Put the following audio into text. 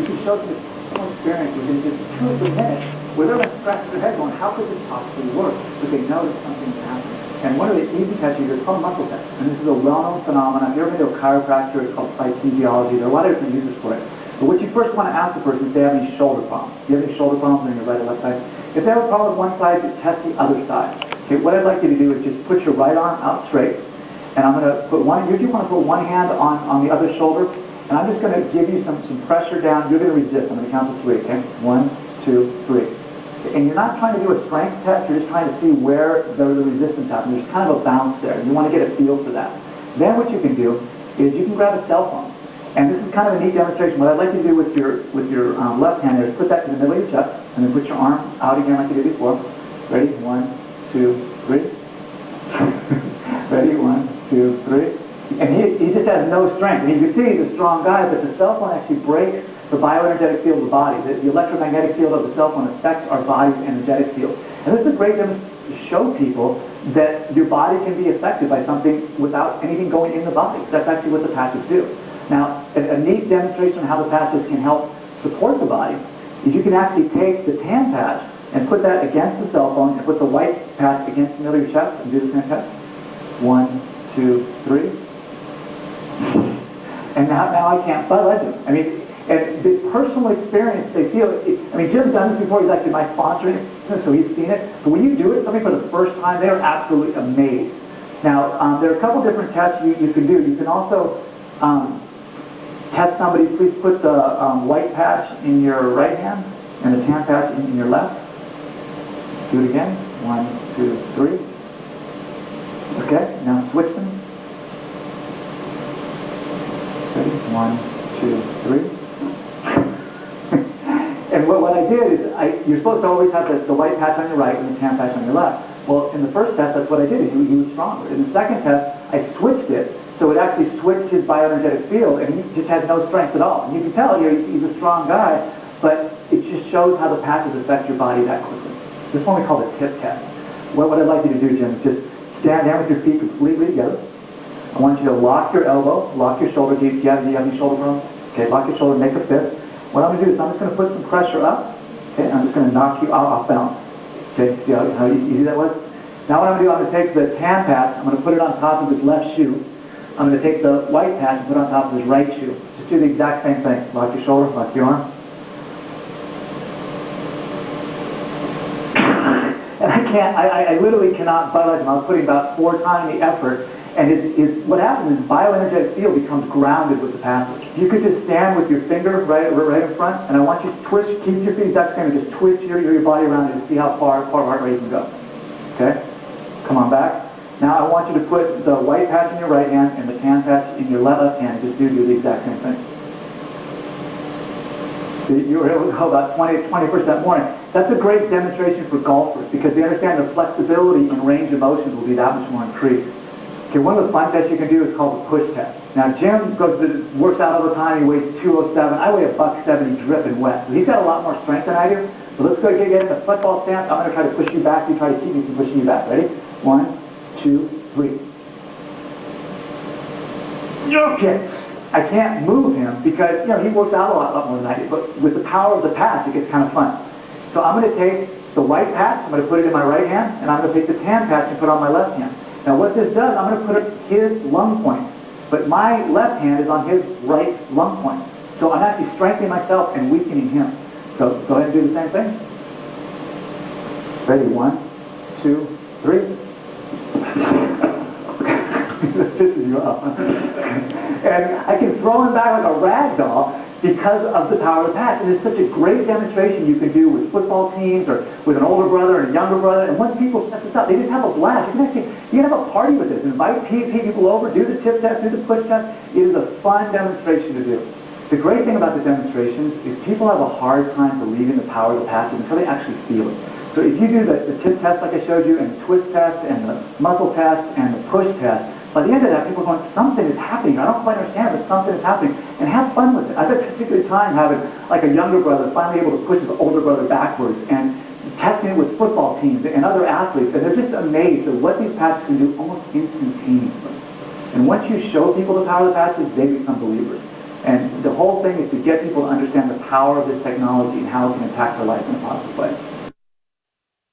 you can show them some experience within just 2 or 3 minutes where they're going to scratch their head going, how could this possibly work? But they know that something's happening. And one of the easy tests you do is called muscle test. And this is a well-known phenomenon. If you're ever been to a chiropractor, it's called kinesiologie. There are a lot of different uses for it. But what you first want to ask the person is if they have any shoulder problems. Do you have any shoulder problems on your right or left side? If they have a problem with one side, test the other side. Okay, what I'd like you to do is just put your right arm out straight. And I'm going to put one, you want to put one hand on the other shoulder. And I'm just going to give you some pressure down. You're going to resist. I'm going to count to 3, okay? 1, 2, 3. And you're not trying to do a strength test. You're just trying to see where the resistance happens. There's kind of a bounce there. You want to get a feel for that. Then what you can do is you can grab a cell phone. And this is kind of a neat demonstration. What I'd like you to do with your left hand is put that to the middle of your chest, and then put your arm out again like you did before. Ready? 1, 2, 3. Ready? 1, 2, 3. And he just has no strength. And you can see he's a strong guy, but the cell phone actually breaks the bioenergetic field of the body. The electromagnetic field of the cell phone affects our body's energetic field. And this is a great demonstration to show people that your body can be affected by something without anything going in the body. That's actually what the patches do. Now, a neat demonstration of how the patches can help support the body is you can actually take the tan patch and put that against the cell phone and put the white patch against the middle of your chest and do the same test. 1, 2, 3. And now I can't budge him. I mean, and the personal experience they feel, I mean, Jim's done this before. He's actually my sponsor, so he's seen it. But when you do it, something for the first time, they're absolutely amazed. Now, there are a couple different tests you can do. You can also test somebody. Please put the white patch in your right hand and the tan patch in your left. Do it again. 1, 2, 3. Okay, now switch them. Ready? 1, 2, 3. And what I did is, you're supposed to always have the white patch on your right and the tan patch on your left. Well, in the first test, that's what I did. He was stronger. In the second test, I switched it, so it actually switched his bioenergetic field, and he just had no strength at all. And you can tell he's a strong guy, but it just shows how the patches affect your body that quickly. This one we call the tip test. What I'd like you to do, Jim, is just stand down with your feet completely together. I want you to lock your elbow, lock your shoulder. Do you have any shoulder problems? Okay, lock your shoulder, make a fist. What I'm going to do is I'm just going to put some pressure up. Okay, I'm just going to knock you off balance. Okay, see how easy that was? Now what I'm going to do, I'm going to take the tan patch, I'm going to put it on top of his left shoe. I'm going to take the white patch and put it on top of his right shoe. Just do the exact same thing. Lock your shoulder, lock your arm. And I literally cannot budge him. I was putting about 4 times the effort. And what happens is bioenergetic field becomes grounded with the passage. You could just stand with your finger right in front, and I want you to twist, keep your feet exact same, and just twist your body around it and see how far heart rate can go. Okay? Come on back. Now I want you to put the white patch in your right hand and the tan patch in your left hand. Just do the exact same thing. So you were able to go about 20% more. That's a great demonstration for golfers because they understand the flexibility and range of motion will be that much more increased. Okay, one of the fun tests you can do is called the push test. Now Jim works out all the time. He weighs 207. I weigh $170 dripping wet. So he's got a lot more strength than I do. So let's go get in the football stance. I'm going to try to push you back. You try to keep me from pushing you back. Ready? 1, 2, 3. Okay. I can't move him because he works out a lot more than I do. But with the power of the patch, it gets kind of fun. So I'm going to take the white patch. I'm going to put it in my right hand, and I'm going to take the tan patch and put it on my left hand. Now what this does, I'm going to put it his lung point, but my left hand is on his right lung point. So I'm actually strengthening myself and weakening him. So go ahead and do the same thing. Ready? 1, 2, 3. This pisses you off. And I can throw him back like a rag doll because of the power of the patch. And it's such a great demonstration you can do with football teams or with an older brother and a younger brother. And once people set this up, they just have a blast. You can have a party with this. Invite people over, do the tip test, do the push test. It is a fun demonstration to do. The great thing about the demonstrations is people have a hard time believing the power of the patches until they actually feel it. So if you do the tip test like I showed you, and the twist test, and the muscle test, and the push test, by the end of that, people are going, something is happening. I don't quite understand, but something is happening. And have fun with it. I've had a particular time having like a younger brother finally able to push his older brother backwards and testing it with football teams and other athletes. And they're just amazed at what these patches can do almost instantaneously. And once you show people the power of the patches, they become believers. And the whole thing is to get people to understand the power of this technology and how it can impact their life in a positive way.